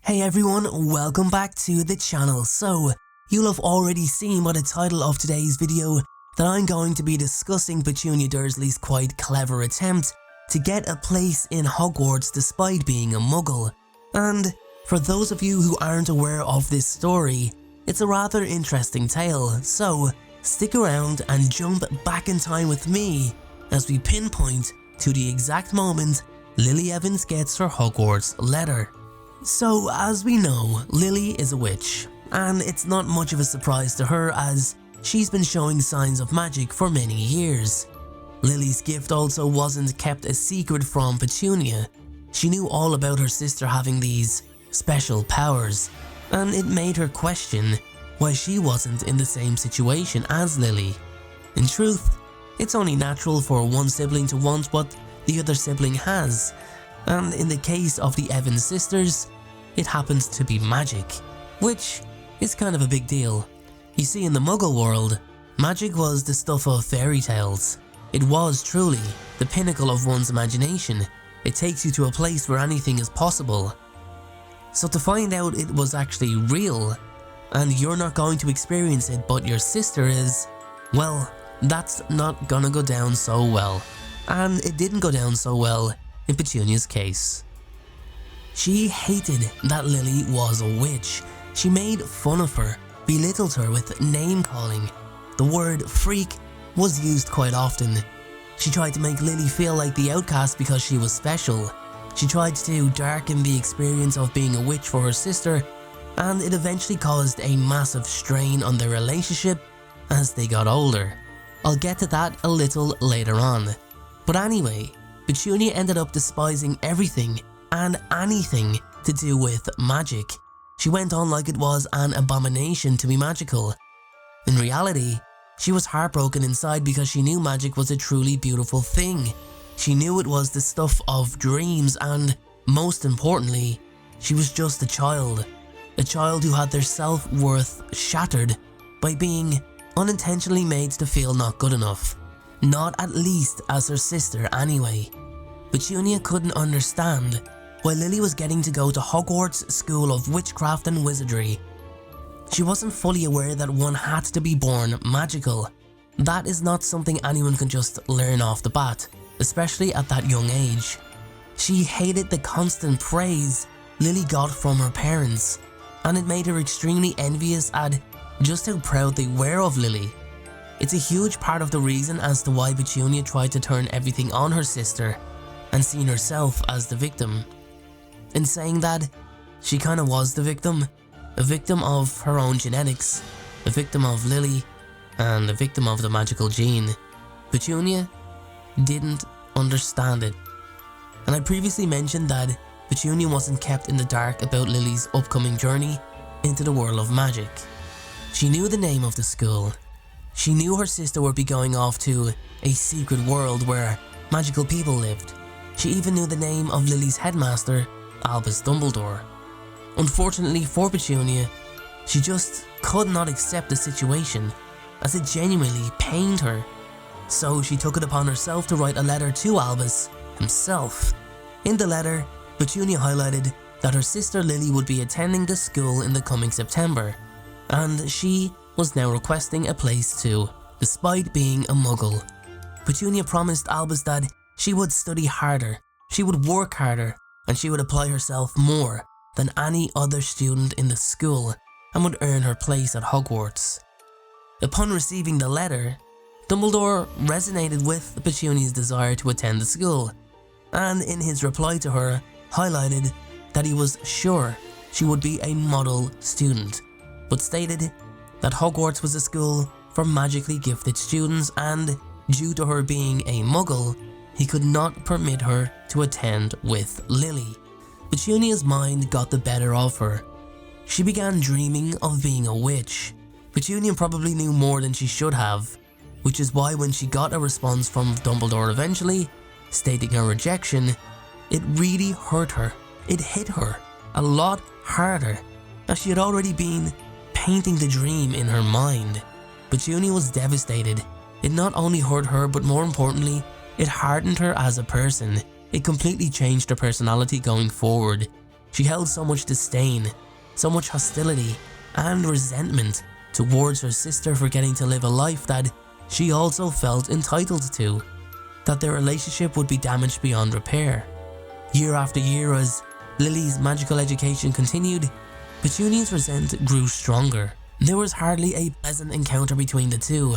Hey everyone, welcome back to the channel. So, you'll have already seen by the title of today's video that I'm going to be discussing Petunia Dursley's quite clever attempt to get a place in Hogwarts despite being a muggle. And for those of you who aren't aware of this story, it's a rather interesting tale, so stick around and jump back in time with me as we pinpoint to the exact moment Lily Evans gets her Hogwarts letter. So, as we know, Lily is a witch, and it's not much of a surprise to her as she's been showing signs of magic for many years. Lily's gift also wasn't kept a secret from Petunia. She knew all about her sister having these special powers, and it made her question why she wasn't in the same situation as Lily. In truth, it's only natural for one sibling to want what the other sibling has, and in the case of the Evans sisters, it happens to be magic, which is kind of a big deal. You see, in the Muggle world, magic was the stuff of fairy tales. It was truly the pinnacle of one's imagination. It takes you to a place where anything is possible. So to find out it was actually real, and you're not going to experience it but your sister is, well, that's not gonna go down so well. And it didn't go down so well in Petunia's case. She hated that Lily was a witch. She made fun of her, belittled her with name-calling. The word freak was used quite often. She tried to make Lily feel like the outcast because she was special. She tried to darken the experience of being a witch for her sister, and it eventually caused a massive strain on their relationship as they got older. I'll get to that a little later on. But anyway, Petunia ended up despising everything and anything to do with magic. She went on like it was an abomination to be magical. In reality, she was heartbroken inside because she knew magic was a truly beautiful thing. She knew it was the stuff of dreams, and most importantly, she was just a child who had their self-worth shattered by being unintentionally made to feel not good enough. Not at least as her sister anyway. Petunia couldn't understand why Lily was getting to go to Hogwarts School of Witchcraft and Wizardry. She wasn't fully aware that one had to be born magical. That is not something anyone can just learn off the bat, especially at that young age. She hated the constant praise Lily got from her parents, and it made her extremely envious at just how proud they were of Lily. It's a huge part of the reason as to why Petunia tried to turn everything on her sister and seen herself as the victim. In saying that, she kinda was the victim, a victim of her own genetics, a victim of Lily, and a victim of the magical gene. Petunia didn't understand it. And I previously mentioned that Petunia wasn't kept in the dark about Lily's upcoming journey into the world of magic. She knew the name of the school. She knew her sister would be going off to a secret world where magical people lived. She even knew the name of Lily's headmaster, Albus Dumbledore. Unfortunately for Petunia, she just could not accept the situation as it genuinely pained her. So she took it upon herself to write a letter to Albus himself. In the letter, Petunia highlighted that her sister Lily would be attending the school in the coming September, and she was now requesting a place too, despite being a muggle. Petunia promised Albus that she would study harder, she would work harder, and she would apply herself more than any other student in the school and would earn her place at Hogwarts. Upon receiving the letter, Dumbledore resonated with Petunia's desire to attend the school, and in his reply to her, highlighted that he was sure she would be a model student, but stated that Hogwarts was a school for magically gifted students, and due to her being a muggle, he could not permit her to attend with Lily. Petunia's mind got the better of her. She began dreaming of being a witch. Petunia probably knew more than she should have, which is why when she got a response from Dumbledore eventually, stating her rejection, it really hurt her. It hit her a lot harder, as she had already been painting the dream in her mind. Petunia was devastated. It not only hurt her, but more importantly, it hardened her as a person. It completely changed her personality going forward. She held so much disdain, so much hostility and resentment towards her sister for getting to live a life that she also felt entitled to, that their relationship would be damaged beyond repair. Year after year, as Lily's magical education continued, Petunia's resentment grew stronger. There was hardly a pleasant encounter between the two.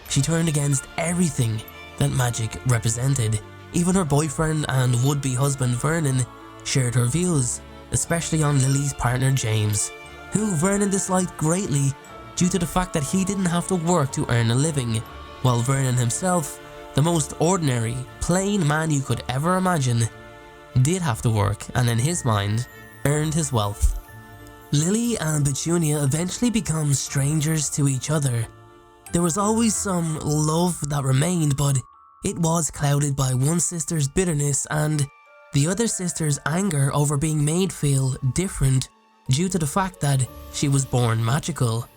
She turned against everything that magic represented. Even her boyfriend and would-be husband Vernon shared her views, especially on Lily's partner James, who Vernon disliked greatly due to the fact that he didn't have to work to earn a living, while Vernon himself, the most ordinary, plain man you could ever imagine, did have to work and in his mind, earned his wealth. Lily and Petunia eventually become strangers to each other. There was always some love that remained, but it was clouded by one sister's bitterness and the other sister's anger over being made feel different due to the fact that she was born magical.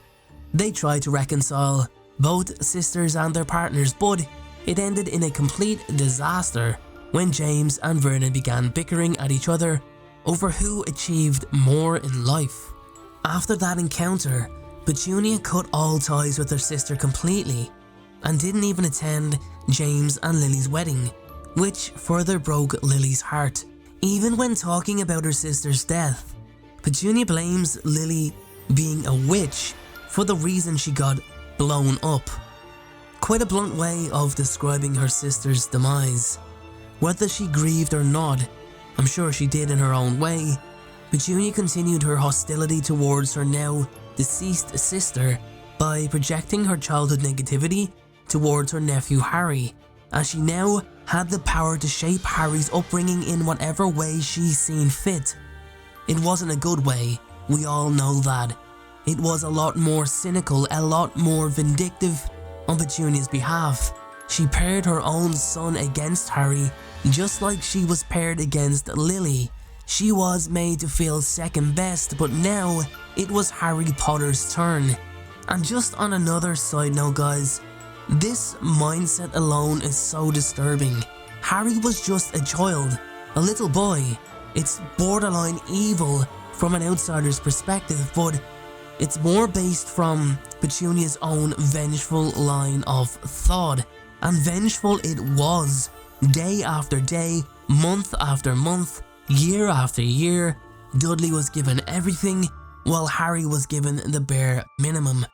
They tried to reconcile both sisters and their partners, but it ended in a complete disaster when James and Vernon began bickering at each other over who achieved more in life. After that encounter, Petunia cut all ties with her sister completely and didn't even attend James and Lily's wedding, which further broke Lily's heart. Even when talking about her sister's death, Petunia blames Lily being a witch for the reason she got blown up. Quite a blunt way of describing her sister's demise. Whether she grieved or not, I'm sure she did in her own way, Petunia continued her hostility towards her now deceased sister by projecting her childhood negativity towards her nephew Harry, as she now had the power to shape Harry's upbringing in whatever way she seen fit. It wasn't a good way, we all know that. It was a lot more cynical, a lot more vindictive on Petunia's behalf. She paired her own son against Harry, just like she was paired against Lily. She was made to feel second best, but now it was Harry Potter's turn. And just on another side note guys, this mindset alone is so disturbing. Harry was just a child, a little boy. It's borderline evil from an outsider's perspective, but it's more based from Petunia's own vengeful line of thought. And vengeful it was, day after day, month after month, year after year. Dudley was given everything, while Harry was given the bare minimum.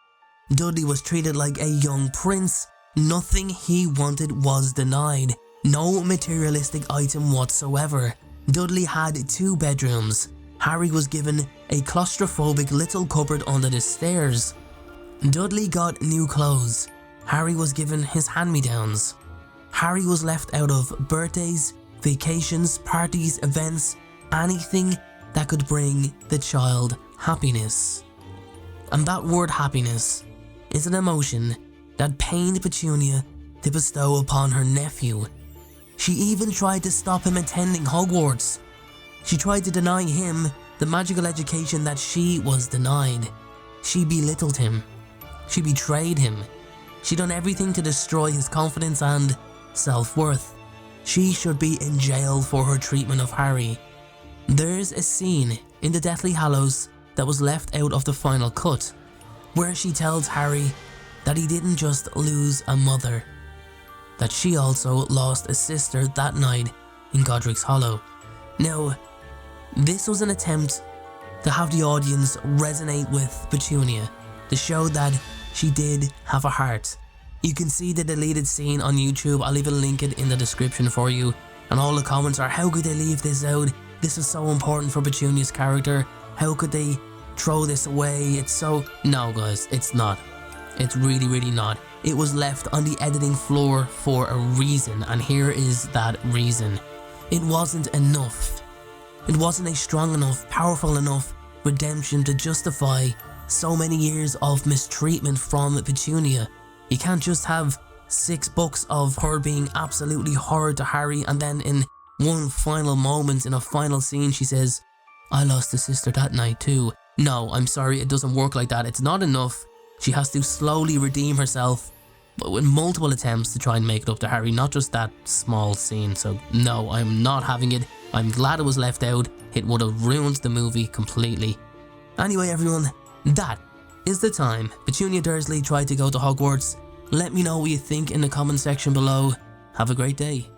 Dudley was treated like a young prince. Nothing he wanted was denied. No materialistic item whatsoever. Dudley had 2 bedrooms. Harry was given a claustrophobic little cupboard under the stairs. Dudley got new clothes. Harry was given his hand-me-downs. Harry was left out of birthdays, vacations, parties, events, anything that could bring the child happiness. And that word happiness is an emotion that pained Petunia to bestow upon her nephew. She even tried to stop him attending Hogwarts. She tried to deny him the magical education that she was denied. She belittled him. She betrayed him. She done everything to destroy his confidence and self-worth. She should be in jail for her treatment of Harry. There's a scene in the Deathly Hallows that was left out of the final cut, where she tells Harry that he didn't just lose a mother, that she also lost a sister that night in Godric's Hollow. Now, this was an attempt to have the audience resonate with Petunia, to show that she did have a heart. You can see the deleted scene on YouTube. I'll even link it in the description for you. And all the comments are, how could they leave this out? This is so important for Petunia's character. How could they throw this away? It's so... No guys, it's not. It's really, really not. It was left on the editing floor for a reason, and here is that reason. It wasn't enough. It wasn't a strong enough, powerful enough redemption to justify so many years of mistreatment from Petunia. You can't just have 6 books of her being absolutely horrid to Harry, and then in one final moment, in a final scene, she says, I lost a sister that night too. No, I'm sorry, it doesn't work like that. It's not enough. She has to slowly redeem herself, but with multiple attempts to try and make it up to Harry, not just that small scene. So no, I'm not having it. I'm glad it was left out, it would have ruined the movie completely. Anyway everyone, that is the time Petunia Dursley tried to go to Hogwarts. Let me know what you think in the comment section below. Have a great day.